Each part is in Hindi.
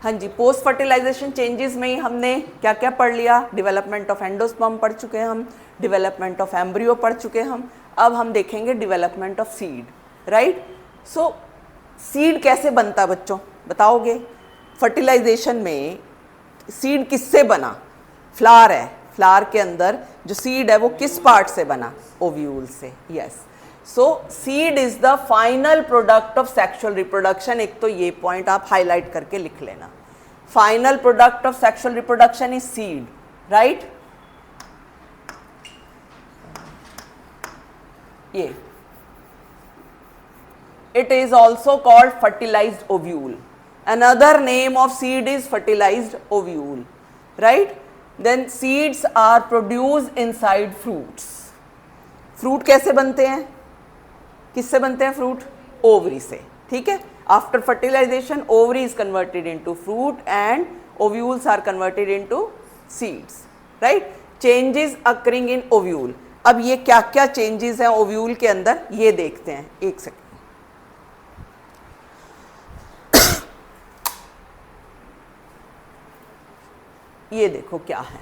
हाँ जी, पोस्ट फर्टिलाइजेशन चेंजेस में ही हमने क्या क्या पढ़ लिया, डेवलपमेंट ऑफ एंडोस्पर्म पढ़ चुके हैं हम, डेवलपमेंट ऑफ एम्ब्रियो पढ़ चुके हैं हम, अब हम देखेंगे development of seed, right. So seed कैसे बनता बच्चों बताओगे? फर्टिलाइजेशन में सीड किससे बना? फ्लावर है, फ्लावर के अंदर जो सीड है वो किस पार्ट से बना? ओव्यूल से, yes. So seed is the final product of sexual reproduction. एक तो ये पॉइंट आप हाईलाइट करके लिख लेना, final product of sexual reproduction is seed, right. ये it is also called fertilized ovule. Another name of seed is fertilized ovule, right? Then seeds are produced inside fruits. Fruit कैसे बनते हैं? किससे बनते हैं फ्रूट? ओवरी से, ठीक है। After fertilisation ovary is converted into fruit and ovules are converted into seeds, right. Changes occurring in ovule. अब ये क्या क्या चेंजेस हैं ओव्यूल के अंदर ये देखते हैं, एक सेकंड। ये देखो क्या है,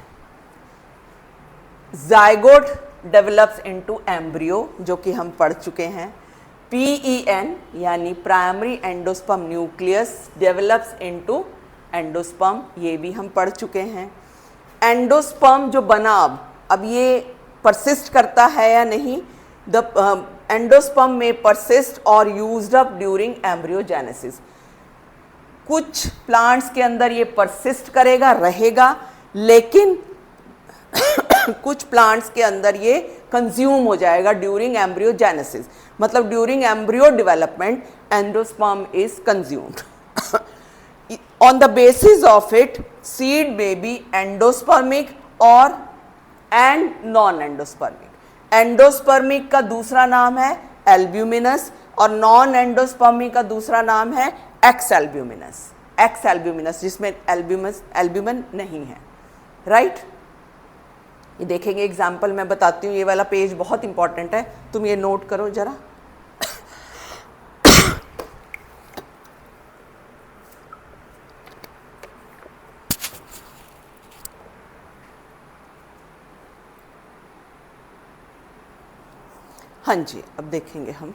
जाइगोट डेवलप्स इनटू एम्ब्रियो, जो कि हम पढ़ चुके हैं। PEN यानी primary endosperm nucleus develops into endosperm, ये भी हम पढ़ चुके हैं। एंडोस्पर्म जो बना अब ये परसिस्ट करता है या नहीं? द एंडोस्पर्म में परसिस्ट और यूज्ड अप ड्यूरिंग एम्ब्रियोजेनेसिस। कुछ प्लांट्स के अंदर ये परसिस्ट करेगा, रहेगा, लेकिन कुछ प्लांट्स के अंदर ये कंज्यूम हो जाएगा ड्यूरिंग एम्ब्रियोजेनेसिस, मतलब during embryo development endosperm is consumed. On the basis of it seed में बी एंडोस्पर्मिक और एंड नॉन एंडोस्पर्मिक। एंडोस्पर्मिक का दूसरा नाम है एल्ब्यूमिनस और नॉन एंडोस्पर्मिक का दूसरा नाम है एक्स एल्ब्यूमिनस। एक्स एल्ब्यूमिनस जिसमें एल्ब्यूमिन नहीं है, राइट। ये देखेंगे एग्जाम्पल मैं बताती हूँ, ये वाला पेज बहुत इंपॉर्टेंट है, तुम ये नोट करो जरा। हाँ जी, अब देखेंगे हम।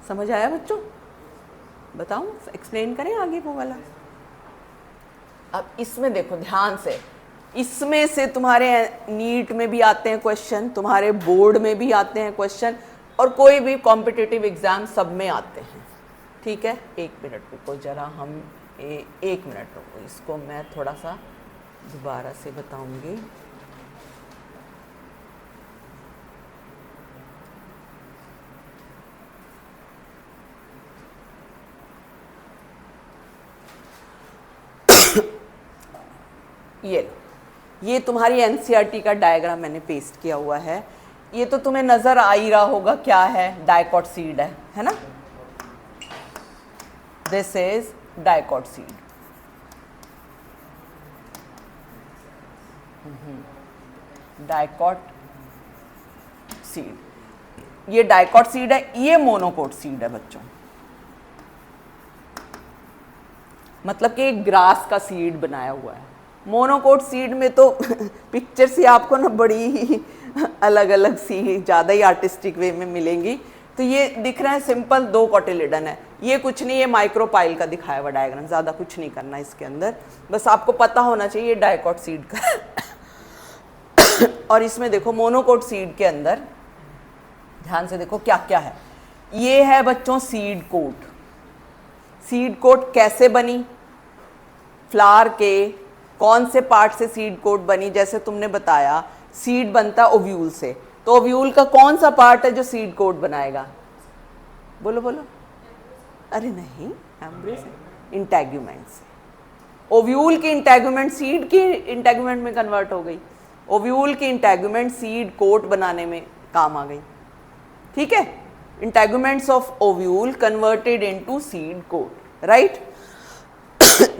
समझ आया बच्चों? बताऊं, एक्सप्लेन करें आगे वो वाला? अब इसमें देखो ध्यान से, इसमें से तुम्हारे नीट में भी आते हैं क्वेश्चन, तुम्हारे बोर्ड में भी आते हैं क्वेश्चन, और कोई भी कॉम्पिटिटिव एग्जाम सब में आते हैं, ठीक है। एक मिनट रुको जरा, हम एक मिनट रुको, इसको मैं थोड़ा सा दोबारा से बताऊंगी। ये तुम्हारी एनसीईआरटी का डायग्राम मैंने पेस्ट किया हुआ है। ये तो तुम्हें नजर आ ही रहा होगा क्या है, डाइकॉट सीड है ना। This is dicot seed. Dicot seed, ये डाइकॉट सीड है, ये मोनोकोट सीड है बच्चों, मतलब कि ग्रास का सीड बनाया हुआ है। मोनोकोट सीड में तो पिक्चर से आपको ना बड़ी ही अलग अलग सी, ज़्यादा ही आर्टिस्टिक वे में मिलेंगी। तो ये दिख रहा है सिंपल 2 कोटिलिडन है, ये कुछ नहीं, ये माइक्रोपाइल का दिखाया हुआ डायग्राम, ज़्यादा कुछ नहीं करना इसके अंदर, बस आपको पता होना चाहिए ये डाइकॉट सीड का और इसमें देखो मोनोकोट सीड के अंदर ध्यान से देखो क्या क्या है। ये है बच्चों सीड कोट। सीड कोट कैसे बनी? फ्लावर के कौन से पार्ट से सीड कोट बनी? जैसे तुमने बताया सीड बनता ओव्यूल से, तो ओव्यूल का कौन सा पार्ट है जो सीड कोट बनाएगा? बोलो बोलो। अरे नहीं, एम्ब्रियो से, इंटेगुमेंट से। ओव्यूल की इंटेगुमेंट सीड की इंटेगुमेंट में कन्वर्ट हो गई, ओव्यूल की इंटेगुमेंट सीड कोट बनाने में काम आ गई, ठीक है। Integuments of ovule converted into seed coat, right.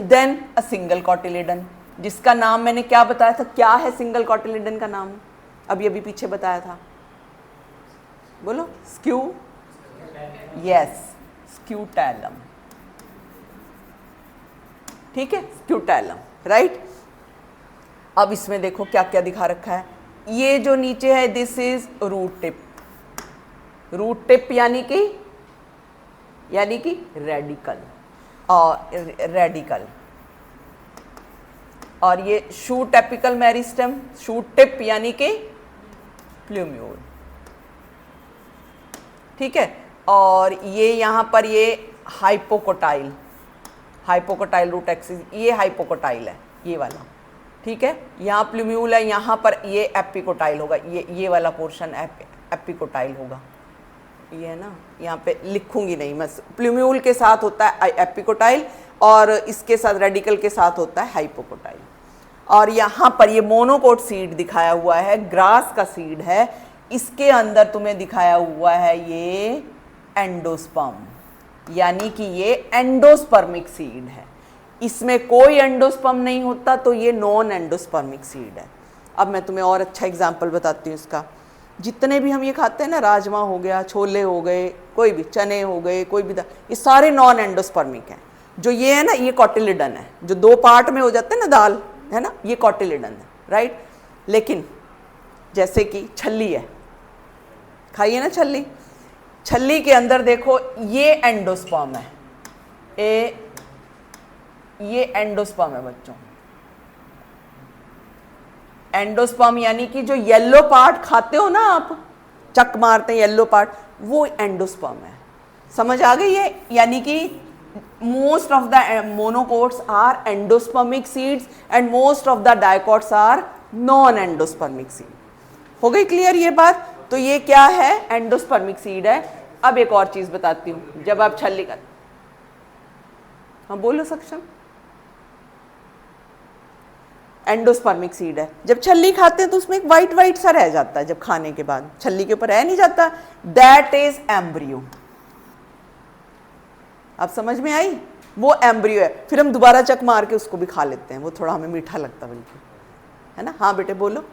Then a single cotyledon, जिसका नाम मैंने क्या बताया था, क्या है सिंगल कॉटिलिडन का नाम? अभी पीछे बताया था, बोलो। Skew, yes, scutellum. ठीक है, स्क्यूटैलम, राइट। अब इसमें देखो क्या क्या दिखा रखा है, ये जो नीचे है this is root tip, root tip यानी कि रेडिकल, और ये shoot apical meristem, shoot tip यानी कि प्लूम्यूल, ठीक है। और ये यहाँ पर ये हाइपोकोटाइल रूट एक्सिस, ये हाइपोकोटाइल है ये वाला, ठीक है। यहाँ प्लूम्यूल है, यहाँ पर ये एपिकोटाइल होगा, ये वाला पोर्शन एपिकोटाइल होगा, ये है ना, यहाँ पे लिखूंगी नहीं मैं, प्लूम्यूल के साथ होता है एपिकोटाइल और इसके साथ रेडिकल के साथ होता है हाइपोकोटाइल। और यहाँ पर ये मोनोकोट सीड दिखाया हुआ है, ग्रास का सीड है, इसके अंदर तुम्हें दिखाया हुआ है ये एंडोस्पर्म, यानी कि ये एंडोस्पर्मिक सीड है, इसमें कोई एंडोस्पर्म नहीं होता, तो ये नॉन एंडोस्पर्मिक सीड है। अब मैं तुम्हें और अच्छा एग्जाम्पल बताती हूँ इसका। जितने भी हम ये खाते हैं ना, राजमा हो गया, छोले हो गए, कोई भी चने हो गए, कोई भी ये सारे नॉन एंडोस्पर्मिक हैं। जो ये है ना, ये कॉटिलिडन है, जो 2 पार्ट में हो जाते हैं ना दाल, है ना, ये कॉटिलिडन है, राइट। लेकिन जैसे कि छल्ली है, खाइए ना छल्ली, छल्ली के अंदर देखो ये एंडोस्पर्म है, ये एंडोस्पर्म है बच्चों, एंडोस्पर्म यानी कि जो येलो पार्ट खाते हो ना आप, चक मारते हैं येलो पार्ट, वो एंडोस्पर्म है। समझ आ गई है, यानी कि most of the monocots are endospermic seeds and most of the dicots are non endospermic seed. हो गई क्लियर ये बात? तो ये क्या है, एंडोस्पर्मिक सीड है। अब एक और चीज बताती हूं, जब आप छल्ली का, हाँ बोलो सक्षम, एंडोस्पर्मिक सीड है, जब छल्ली खाते हैं तो उसमें एक वाइट वाइट सा रह जाता है, जब खाने के बाद छल्ली के ऊपर रह नहीं जाता, दैट इज एम्ब्रियो। अब समझ में आई, वो एम्ब्रियो है, फिर हम दोबारा चक मार के उसको भी खा लेते हैं, वो थोड़ा हमें मीठा लगता है बिल्कुल, है ना। हाँ बेटे बोलो।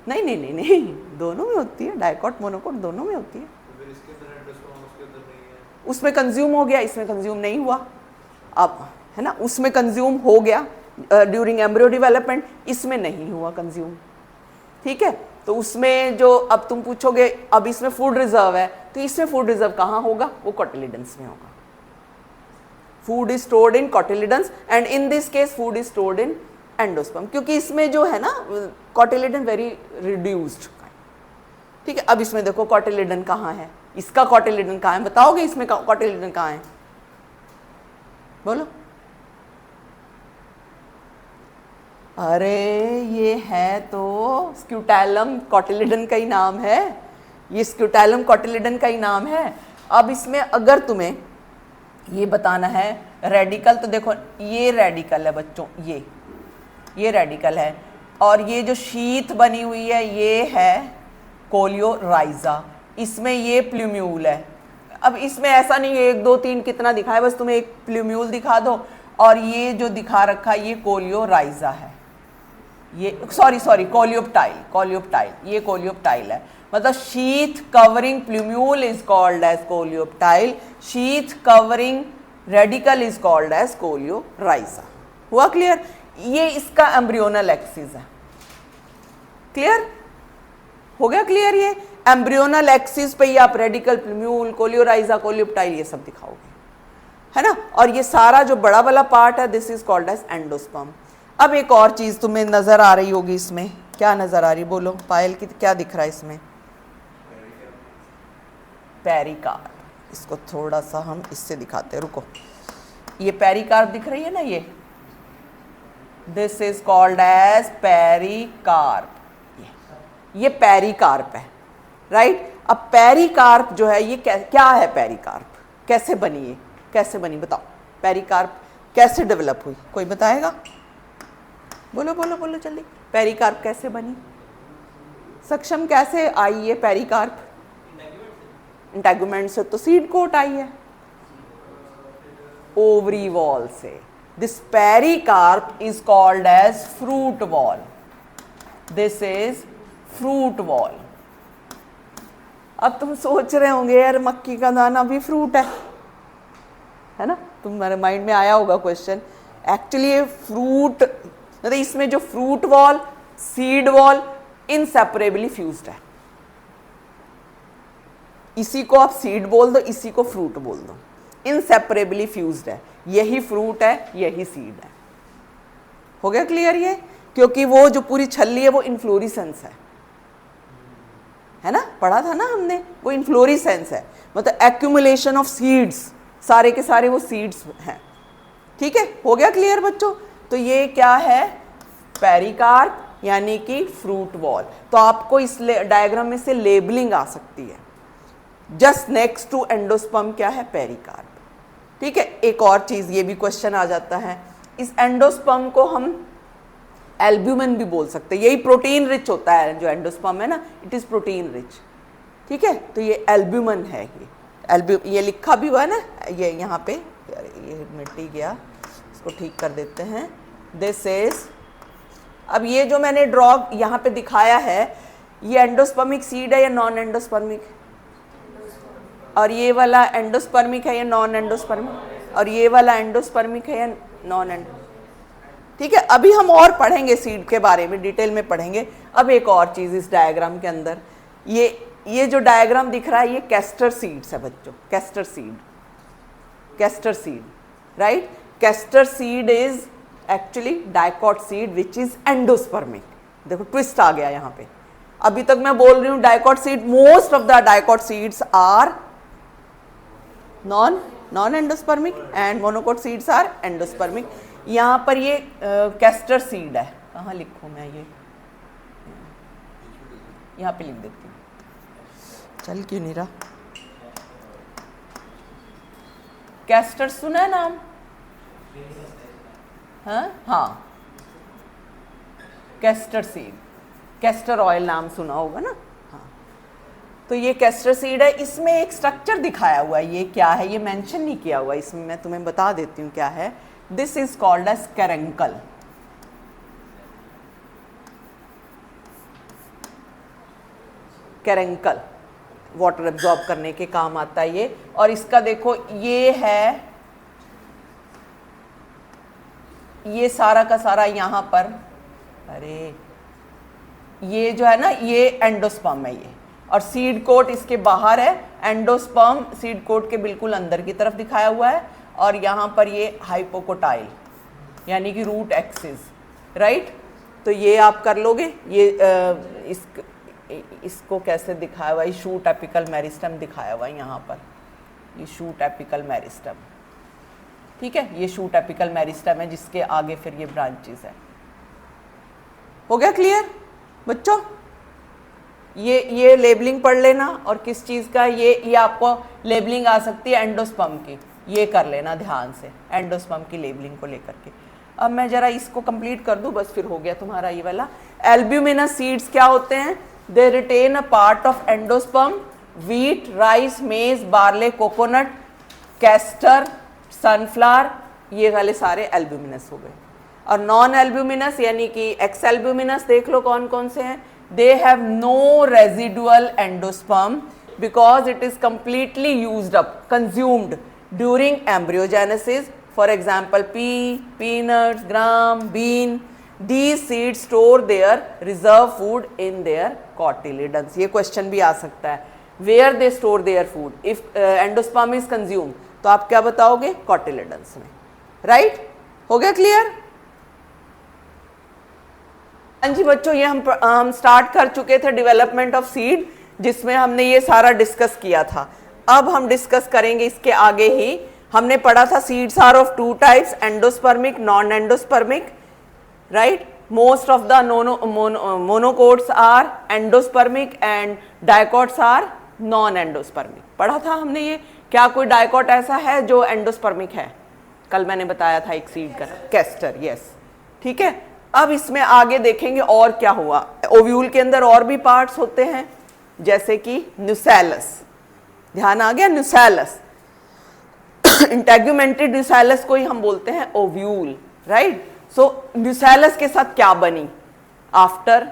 नहीं नहीं नहीं नहीं, दोनों में होती है, डाइकोट मोनोकोट दोनों में होती है। उसमें कंज्यूम हो गया, इसमें कंज्यूम नहीं हुआ, अब है ना, उसमें कंज्यूम हो गया ड्यूरिंग एम्ब्रियो डेवलपमेंट, इसमें नहीं हुआ कंज्यूम, ठीक है। तो उसमें जो अब तुम पूछोगे अब इसमें फूड रिजर्व है, तो इसमें फूड रिजर्व कहाँ होगा, वो कोटिलिडन्स में होगा। Food is stored in cotyledons and in this case food is stored in endosperm, क्योंकि इसमें जो है ना कोटिलिडन वेरी रिड्यूस्ड, ठीक है। अब इसमें देखो कोटिलिडन कहाँ है, इसका कोटिलिडन कहाँ है, बताओगे इसमें कोटिलिडन कहाँ है, बोलो। अरे ये है तो स्क्यूटैलम कोटिलिडन का ही नाम है, ये स्क्यूटैलम कोटिलिडन का ही नाम है। अब इसमें अगर तुम्हें ये बताना है रेडिकल, तो देखो ये रेडिकल है बच्चों, ये रेडिकल है, और ये जो शीथ बनी हुई है ये है कोलियोराइजा, इसमें ये प्लूम्यूल है। अब इसमें ऐसा नहीं है 1 2 3 कितना दिखा है, बस तुम्हें एक प्लूम्यूल दिखा दो, और ये जो दिखा रखा है ये कोलियोराइजा है, ये सॉरी कोलियोप्टाइल, ये कोलियोप्टाइल है, मतलब sheath covering plumule is called as coleoptile, sheath covering radicle is called as coleorhiza. हुआ क्लियर? ये इसका एम्ब्रियोनल एक्सिस है, क्लियर हो गया? क्लियर? ये एम्ब्रियोनल एक्सिस पे ही आप रेडिकल, प्लूम्यूल, कोलियोराइजा, कोलियोप्टाइल ये सब दिखाओगे, है ना। और ये सारा जो बड़ा वाला पार्ट है this is called as endosperm. अब एक और चीज तुम्हें नजर आ रही होगी, इसमें क्या नजर आ रही, बोलो पायल की, क्या दिख रहा है इसमें? पेरिकार्प। इसको थोड़ा सा हम इससे दिखाते हैं, रुको, ये पेरिकार्प दिख रही है ना, this is called as pericarp, ये पेरिकार्प है, राइट। अब पेरिकार्प जो है ये क्या है, पेरिकार्प कैसे बनी, ये कैसे बनी बताओ, पेरिकार्प कैसे डेवलप हुई, कोई बताएगा? बोलो बोलो बोलो जल्दी, पेरिकार्प कैसे बनी? सक्षम कैसे आई ये पेरिकार्प? इंटेगुमेंट से, तो सीड कोट आई है, ओवरी वॉल से। This pericarp is called as fruit wall, this is fruit wall. अब तुम सोच रहे होंगे यार मक्की का दाना भी फ्रूट है, है ना, तुम्हारे माइंड में आया होगा क्वेश्चन। एक्चुअली ये फ्रूट मतलब इसमें जो fruit wall seed wall inseparably fused है। इसी को आप सीड बोल दो, इसी को फ्रूट बोल दो, इनसेपरेबली फ्यूज्ड है। यही फ्रूट है, यही सीड है। हो गया क्लियर ये? क्योंकि वो जो पूरी छल्ली है वो इन्फ्लोरिसेंस है ना, पढ़ा था ना हमने, वो इन्फ्लोरिसेंस है, मतलब एक्यूमुलेशन ऑफ सीड्स, सारे के सारे वो सीड्स हैं। ठीक है, हो गया क्लियर बच्चों? तो ये क्या है? पेरिकार्प यानी कि फ्रूट वॉल। तो आपको इस डायग्राम में से लेबलिंग आ सकती है। जस्ट नेक्स्ट टू एंडोस्पर्म क्या है? पेरिकार्प। ठीक है, एक और चीज ये भी क्वेश्चन आ जाता है, इस एंडोस्पर्म को हम एल्ब्यूमिन भी बोल सकते हैं। यही प्रोटीन रिच होता है जो एंडोस्पर्म है ना, इट इज प्रोटीन रिच। ठीक है, तो ये एल्ब्यूमिन है। ये लिखा भी हुआ है ना, ये यहाँ पे, ये मिट्टी गया, इसको ठीक कर देते हैं। दिस इज, अब ये जो मैंने ड्रॉ यहाँ पे दिखाया है, ये एंडोस्पर्मिक सीड है या नॉन एंडोस्पर्मिक? और ये वाला एंडोस्पर्मिक है या नॉन एंडोस्पर्मिक? और ये वाला एंडोस्पर्मिक है या नॉन एंडो? ठीक है, अभी हम और पढ़ेंगे सीड के बारे में, डिटेल में पढ़ेंगे। अब एक और चीज इस डायग्राम के अंदर, ये जो डायग्राम दिख रहा है ये कैस्टर सीड्स है बच्चों, castor seed, castor seed, right. Castor seed is actually dicot seed which is endospermic. देखो ट्विस्ट आ गया यहाँ पे। अभी तक मैं बोल रही हूँ dicot seed, most of the dicot seeds are non endospermic and monocot seeds are endospermic. यहाँ पर ये कैस्टर सीड है, कहाँ लिखूँ मैं? ये यहाँ पे लिख देती हूँ, चल क्यों नहीं रहा? कैस्टर सुना है नाम? हाँ, कैस्टर सीड, कैस्टर ऑयल नाम सुना होगा ना। हाँ, तो ये कैस्टर सीड है। इसमें एक स्ट्रक्चर दिखाया हुआ है, ये क्या है ये मेंशन नहीं किया हुआ इसमें, मैं तुम्हें बता देती हूँ क्या है। This is called as caruncle. Caruncle water absorb करने के काम आता है ये। और इसका देखो ये है, ये सारा का सारा यहाँ पर, अरे ये जो है ना ये एंडोस्पर्म है ये, और सीड कोट इसके बाहर है। एंडोस्पर्म सीड कोट के बिल्कुल अंदर की तरफ दिखाया हुआ है, और यहाँ पर ये हाइपोकोटाइल यानी कि रूट एक्सिस, राइट। तो ये आप कर लोगे। ये इसको कैसे दिखाया हुआ है? शूट एपिकल मेरिस्टम दिखाया हुआ है यहाँ पर, ये शूट एपिकल मेरिस्टम। ठीक है, ये शूट एपिकल मेरिस्टम है जिसके आगे फिर ये ब्रांचेस है। हो गया क्लियर बच्चों? ये लेबलिंग पढ़ लेना। और किस चीज़ का? ये आपको लेबलिंग आ सकती है एंडोस्पर्म की, ये कर लेना ध्यान से, एंडोस्पर्म की लेबलिंग को लेकर के। अब मैं जरा इसको कंप्लीट कर दूं, बस फिर हो गया तुम्हारा ये वाला। एल्ब्यूमिनस सीड्स क्या होते हैं? They retain a part of endosperm, wheat, rice, maize, barley, coconut, castor, sunflower, ये वाले सारे एल्ब्यूमिनस हो गए। और नॉन एल्ब्यूमिनस यानी कि एक्स एल्ब्यूमिनस देख लो कौन कौन से हैं। They have no residual endosperm because it is completely used up, consumed during embryogenesis. For example, pea, peanuts, gram, bean. These seeds store their reserve food in their cotyledons. ये क्वेश्चन भी आ सकता है, where they store their food if endosperm is consumed, तो आप क्या बताओगे? cotyledons में, राइट। हो गया क्लियर? हाँ जी बच्चों, ये हम स्टार्ट कर चुके थे डेवलपमेंट ऑफ सीड, जिसमें हमने ये सारा डिस्कस किया था। अब हम डिस्कस करेंगे इसके आगे ही। हमने पढ़ा था seeds are of two types, endospermic, non endospermic, right. Most of the monocots are endospermic and dicots are non endospermic. पढ़ा था हमने ये। क्या कोई डाइकोट ऐसा है जो एंडोस्पर्मिक है? कल मैंने बताया था एक सीड का, कैस्टर, यस। ठीक है, अब इसमें आगे देखेंगे और क्या हुआ। ओव्यूल के अंदर और भी पार्ट्स होते हैं, जैसे कि न्यूसेलस, ध्यान आ गया? न्यूसेलस, इंटेगुमेंटेड न्यूसेलस को ही हम बोलते हैं ओव्यूल, राइट। सो न्यूसेलस के साथ क्या बनी आफ्टर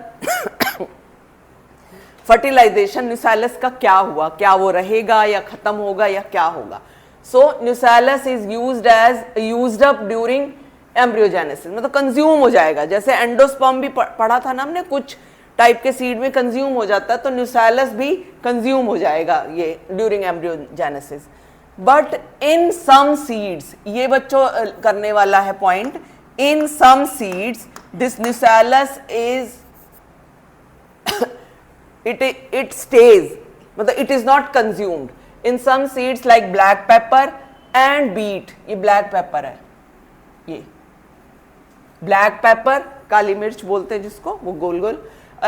फर्टिलाइजेशन? न्यूसेलस का क्या हुआ? क्या वो रहेगा या खत्म होगा या क्या होगा? So nucellus is used up during embryogenesis, मतलब कंज्यूम हो जाएगा। जैसे एंडोस्पर्म भी पढ़ा था ना हमने, कुछ टाइप के सीड में कंज्यूम हो जाता है, तो न्यूसैलस भी कंज्यूम हो जाएगा ये during embryogenesis. But in some seeds, ये बच्चों करने वाला है point, in some seeds this nucellus is it stays, मतलब it is not consumed in some seeds like black pepper and beet। ये black pepper है, ये black pepper काली मिर्च बोलते हैं जिसको, वो गोल गोल,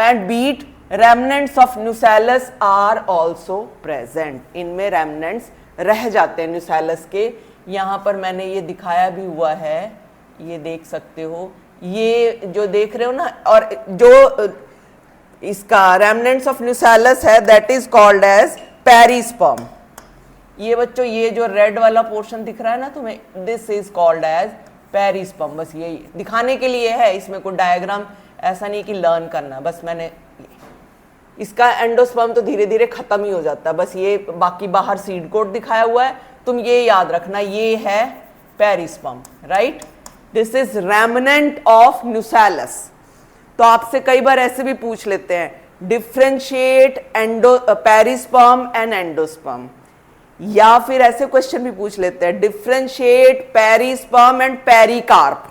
and beet remnants of nucellus are also present। इनमें remnants रह जाते हैं न्यूसैलस के। यहाँ पर मैंने ये दिखाया भी हुआ है, ये देख सकते हो, ये जो देख रहे हो ना, और जो इसका remnants of nucellus है that is called as perisperm. ये बच्चों ये जो रेड वाला पोर्शन दिख रहा है ना तुम्हें, this is called as perisperm. बस ये दिखाने के लिए है, इसमें कोई डायग्राम ऐसा नहीं कि लर्न करना, बस मैंने इसका एंडोस्पर्म तो धीरे धीरे खत्म ही हो जाता है, बस ये बाकी बाहर सीड कोड दिखाया हुआ है, तुम ये याद रखना, ये है perisperm, right. This is remnant of nucellus. तो आपसे कई बार ऐसे भी पूछ लेते हैं, डिफ्रेंशिएट पेरिस्पर्म एंड एंडोस्पर्म, या फिर ऐसे क्वेश्चन भी पूछ लेते हैं, डिफ्रेंशिएट पेरिस्पर्म एंड पेरिकार्प।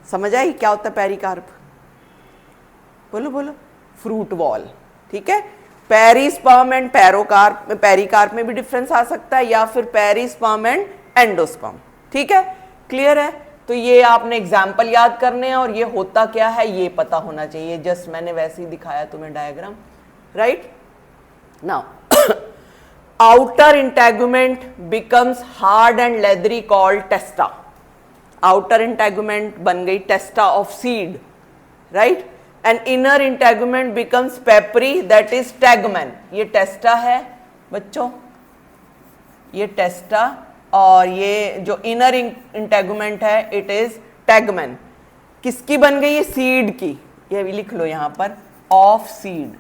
समझ आई क्या होता है पेरिकार्प? बोलो बोलो। फ्रूट वॉल, ठीक है। पेरिस्पर्म एंड पेरिकार्प में भी डिफरेंस आ सकता है, या फिर पेरिस्पर्म एंड एंडोस्पर्म, ठीक है। क्लियर है? तो ये आपने एग्जाम्पल याद करने हैं, और ये होता क्या है ये पता होना चाहिए। जस्ट मैंने वैसे ही दिखाया तुम्हें diagram, right. Now outer integument becomes hard and leathery called testa। outer integument बन गई testa of seed, right, and inner integument becomes papyri, that is tegmen। ये testa है बच्चों, ये testa, और ये जो inner integument है it is tegmen। किसकी बन गई? ये seed की, ये भी लिख लो यहां पर, of seed,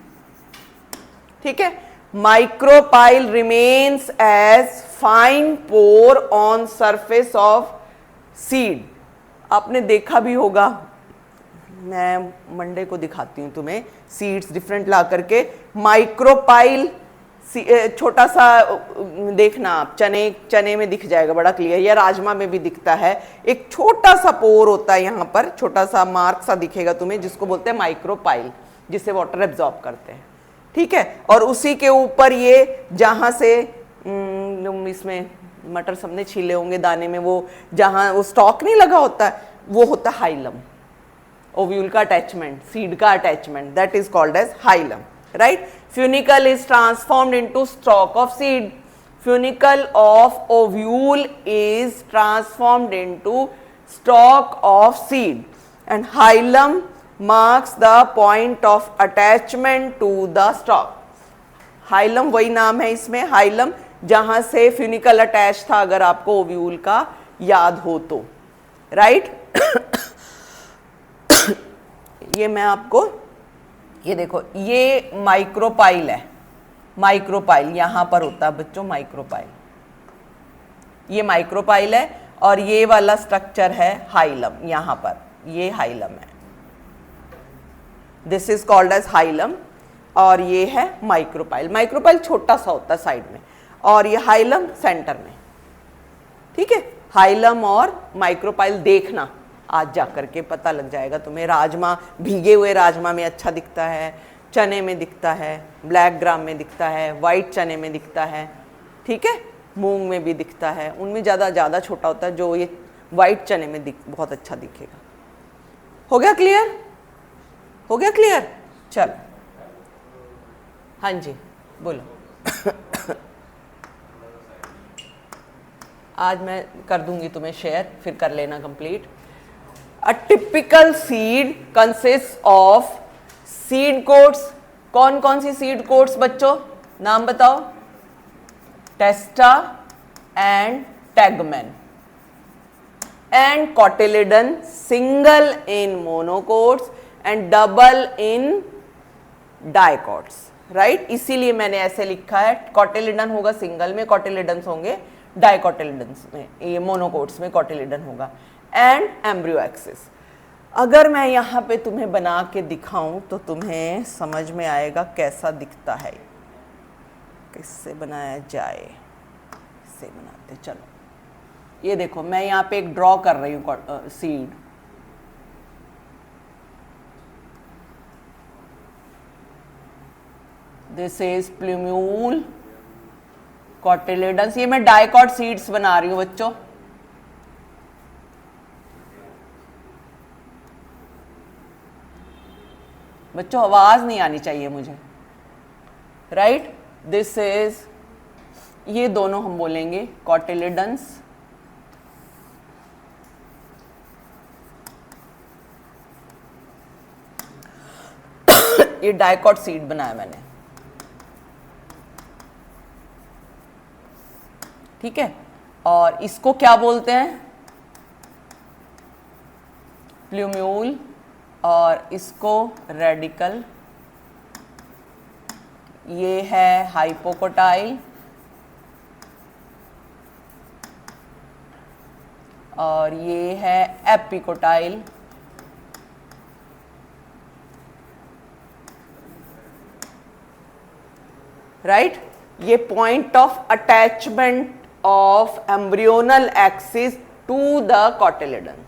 ठीक है। Micropyle remains as fine pore on surface of seed। आपने देखा भी होगा, मैं मंडे को दिखाती हूँ तुम्हें सीड्स डिफरेंट ला करके। माइक्रोपाइल छोटा सा देखना आप, चने में दिख जाएगा बड़ा क्लियर, या राजमा में भी दिखता है, एक छोटा सा पोर होता है यहाँ पर, छोटा सा मार्क सा दिखेगा तुम्हें, जिसको बोलते हैं माइक्रोपाइल, जिससे वाटर एब्जॉर्ब करते हैं, ठीक है। और उसी के ऊपर ये जहां से इसमें मटर सबने छीले होंगे दाने में, वो जहां वो स्टॉक नहीं लगा होता है, वो होता है हाइलम, ओव्यूल का अटैचमेंट, सीड का attachment, that is called as hilum, right. Funicle is transformed into stalk of seed. Funicle of ovule is transformed into stalk of seed, and hilum marks the point of attachment to the stalk। Hilum वही नाम है इसमें, हाइलम, जहां से फ्यूनिकल अटैच था, अगर आपको ओव्यूल का याद हो तो, राइट। ये मैं आपको, ये देखो, ये माइक्रोपाइल है, माइक्रोपाइल यहां पर होता है बच्चों, माइक्रोपाइल, ये माइक्रोपाइल है, और ये वाला स्ट्रक्चर है हाइलम, यहां पर ये हाइलम है, this is called as hilum, और ये है माइक्रोपाइल। माइक्रोपाइल छोटा सा होता है साइड में, और ये हाइलम सेंटर में, ठीक है। हाइलम और माइक्रोपाइल देखना, आज जाकर के पता लग जाएगा तुम्हें। राजमा, भीगे हुए राजमा में अच्छा दिखता है, चने में दिखता है, ब्लैक ग्राम में दिखता है, वाइट चने में दिखता है, ठीक है, मूंग में भी दिखता है, उनमें ज़्यादा छोटा होता है, जो ये वाइट चने में बहुत अच्छा दिखेगा। हो गया क्लियर? हो गया क्लियर? चल, हाँ जी बोलो। आज मैं कर दूंगी तुम्हें शेयर, फिर कर लेना complete. A typical seed consist of seed coats. कौन कौन सी सीड कोट्स बच्चों, नाम बताओ? Testa and tegmen and cotyledon, single in monocots and double in dicots, right. इसीलिए मैंने ऐसे लिखा है, कॉटिलिडन होगा सिंगल में, कॉटिलिडन्स होंगे डाइकोटिलिडन्स में, ये मोनोकोट्स में कोटिलिडन होगा। एंड एम्ब्रियो एक्सिस, अगर मैं यहाँ पे तुम्हें बना के दिखाऊं तो तुम्हें समझ में आएगा कैसा दिखता है, किससे बनाया जाए, इससे बनाते। चलो ये देखो, मैं यहाँ पे एक ड्रॉ कर रही हूँ seed, this is plumule cotyledons. ये मैं डाइकॉट सीड्स बना रही हूँ बच्चों। बच्चों आवाज नहीं आनी चाहिए मुझे, राइट। दिस इज, ये दोनों हम बोलेंगे कोटिलिडन्स, ये डाइकॉट सीड बनाया मैंने, ठीक है। और इसको क्या बोलते हैं, प्लूम्यूल, और इसको रेडिकल, ये है हाइपोकोटाइल, और ये है एपिकोटाइल। राइट, ये point of attachment of embryonal axis to the cotyledon.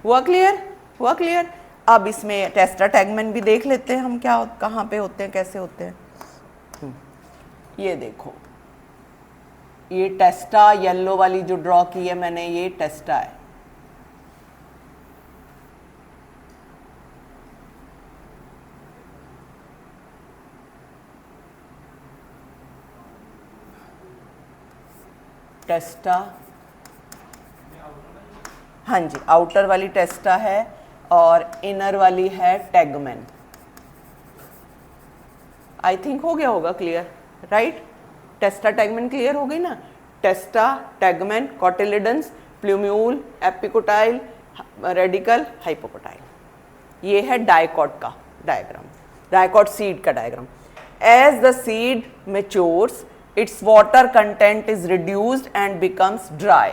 हुआ क्लियर, हुआ क्लियर। अब इसमें टेस्टा टैगमेन भी देख लेते हैं हम, क्या कहाँ पे होते हैं, कैसे होते हैं। ये देखो, ये टेस्टा, येलो वाली जो ड्रॉ की है मैंने, ये टेस्टा है। टेस्टा, हाँ जी, आउटर वाली टेस्टा है और इनर वाली है टैगमेन। आई थिंक हो गया होगा clear, right. Testa tegmen clear हो गई ना। Testa, tegmen, cotyledons, plumule, epicotyl, radicle, hypocotyl. ये है डाइकॉट का डायग्राम, डाइकॉट सीड का diagram. As the seed matures, its water content is reduced and becomes dry,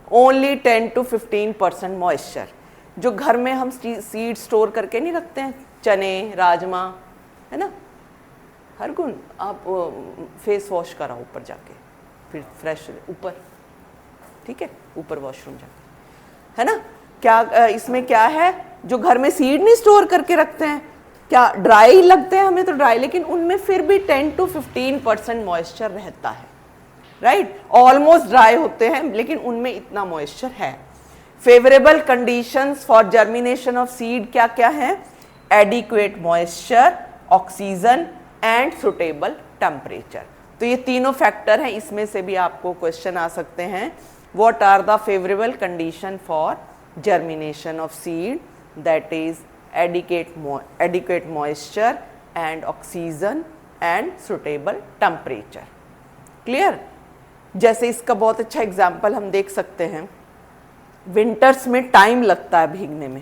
only 10 to 15% moisture। जो घर में हम सीड स्टोर करके नहीं रखते हैं, चने, राजमा, है ना, हर गुण, आप फेस वॉश कराओ ऊपर जाके, फिर फ्रेश ऊपर, ठीक है, ऊपर वॉशरूम जाके, है ना। क्या इसमें क्या है, जो घर में सीड नहीं स्टोर करके रखते हैं, क्या ड्राई लगते हैं हमें तो ड्राई, लेकिन उनमें फिर भी 10 to 15% मॉइस्चर रहता है, राइट। ऑलमोस्ट ड्राई होते हैं लेकिन उनमें इतना मॉइस्चर है। Favourable conditions for germination of seed क्या क्या है, adequate moisture, oxygen and suitable temperature. तो ये तीनों फैक्टर हैं, इसमें से भी आपको क्वेश्चन आ सकते हैं। What are the favourable condition for germination of seed, that is adequate moisture and oxygen and suitable temperature। Clear. जैसे इसका बहुत अच्छा एग्जाम्पल हम देख सकते हैं, विंटर्स में टाइम लगता है भीगने में,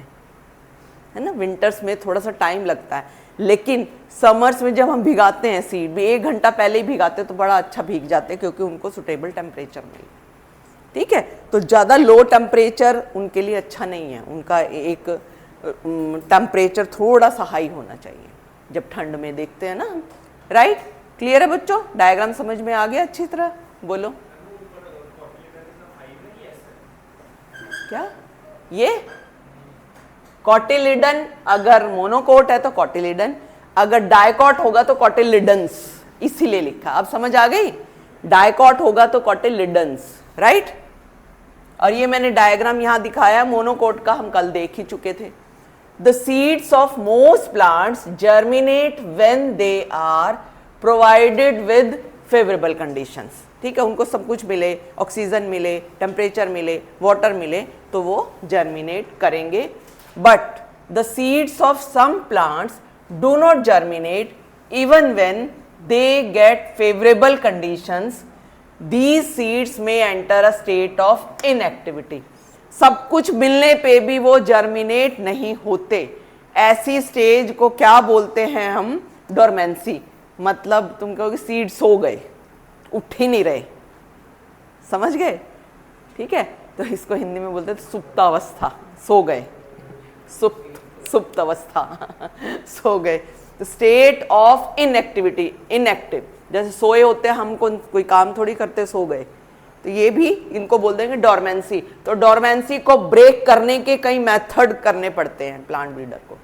है ना, विंटर्स में थोड़ा सा टाइम लगता है, लेकिन समर्स में जब हम भिगाते हैं सीड भी 1 घंटा पहले ही भिगाते हैं तो बड़ा अच्छा भीग जाते हैं, क्योंकि उनको सुटेबल टेम्परेचर मिले, ठीक है। तो ज़्यादा लो टेम्परेचर उनके लिए अच्छा नहीं है, उनका एक टेम्परेचर थोड़ा सा हाई होना चाहिए जब ठंड में देखते हैं ना, राइट। क्लियर है बच्चों, डायग्राम समझ में आ गया अच्छी तरह, बोलो। क्या ये कोटिलिडन, अगर मोनोकोट है तो कोटिलिडन, अगर डाइकॉट होगा तो कोटिलिडन्स, इसीलिए लिखा। अब समझ आ गई, डाइकॉट होगा तो कोटिलिडन्स, राइट। और ये मैंने डायग्राम यहां दिखाया, मोनोकोट का हम कल देख ही चुके थे। The seeds of most plants germinate when they are provided with favorable conditions। ठीक है, उनको सब कुछ मिले, ऑक्सीजन मिले, टेम्परेचर मिले, वाटर मिले, तो वो जर्मिनेट करेंगे। But the seeds of some plants do not germinate even when they get favourable conditions. These seeds may enter a state of inactivity। सब कुछ मिलने पे भी वो जर्मिनेट नहीं होते, ऐसी स्टेज को क्या बोलते हैं हम, डोरमेंसी। मतलब तुम कहोगे सीड सो गए, उठ ही नहीं रहे, समझ गए? ठीक है, तो इसको हिंदी में बोलते हैं सुप्तावस्था, सो गए, सुप्त अवस्था सो गए। तो स्टेट ऑफ इनएक्टिविटी, इनएक्टिव, जैसे सोए होते हैं हम, कोई काम थोड़ी करते, सो गए, तो ये भी इनको बोल देंगे डोरमेंसी। तो डोरमेंसी को ब्रेक करने के कई मेथड करने पड़ते हैं प्लांट ब्रीडर को।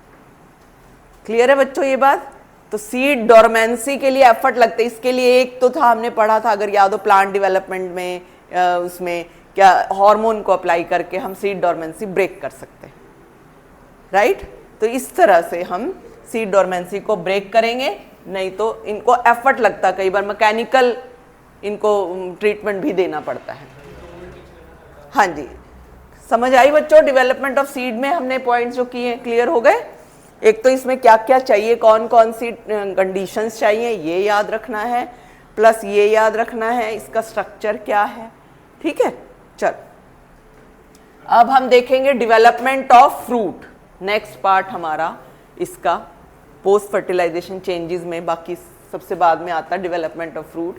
क्लियर है बच्चों ये बात? तो सीड डोरमेंसी के लिए एफर्ट लगते हैं। इसके लिए एक तो था, हमने पढ़ा था अगर याद हो, प्लांट डेवलपमेंट में उसमें क्या हार्मोन को अप्लाई करके हम सीड डोरमेंसी ब्रेक कर सकते हैं, राइट? तो इस तरह से हम सीड डोरमेंसी को ब्रेक करेंगे, नहीं तो इनको एफर्ट लगता है, कई बार मैकेनिकल इनको ट्रीटमेंट भी देना पड़ता है। हाँ जी, समझ आई बच्चों? डेवलपमेंट ऑफ सीड में हमने पॉइंट्स जो किए क्लियर हो गए। एक तो इसमें क्या क्या चाहिए, कौन कौन सी कंडीशंस चाहिए, ये याद रखना है, प्लस ये याद रखना है इसका स्ट्रक्चर क्या है। ठीक है, चल अब हम देखेंगे development of fruit. Next part हमारा इसका पोस्ट फर्टिलाइजेशन चेंजेस में, बाकी सबसे बाद में आता है development of fruit.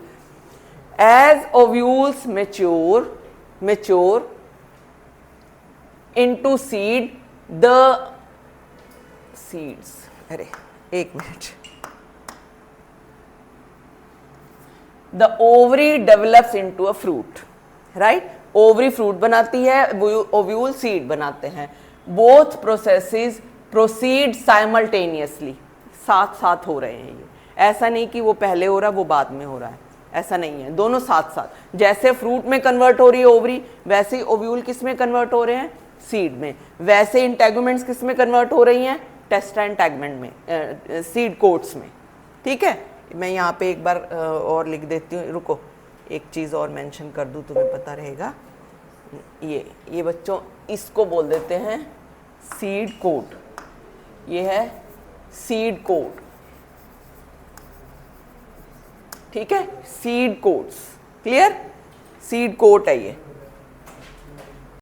As ovules mature into seed, the seeds, अरे एक minute, the ovary develops into a fruit, right? Ovary fruit बनाती है, ओव्यूल सीड बनाते हैं। बोथ प्रोसेसेस प्रोसीड साइमल्टेनियसली, साथ साथ हो रहे हैं ये। ऐसा नहीं कि वो पहले हो रहा है वो बाद में हो रहा है, ऐसा नहीं है, दोनों साथ साथ। जैसे फ्रूट में कन्वर्ट हो रही है ओवरी, वैसे ही ओव्यूल किस में कन्वर्ट हो रहे हैं? सीड में। वैसे इंटेगुमेंट्स किस में कन्वर्ट हो रही हैं? टेस्टा इंटेगमेंट में, सीड कोट्स में। ठीक है, मैं यहाँ पे एक बार और लिख देती हूँ, रुको एक चीज़ और मेंशन कर दूँ, तुम्हें पता रहेगा। ये बच्चों इसको बोल देते हैं सीड कोट, ये है सीड कोट। ठीक है, seed coats, clear? Seed coat है ये।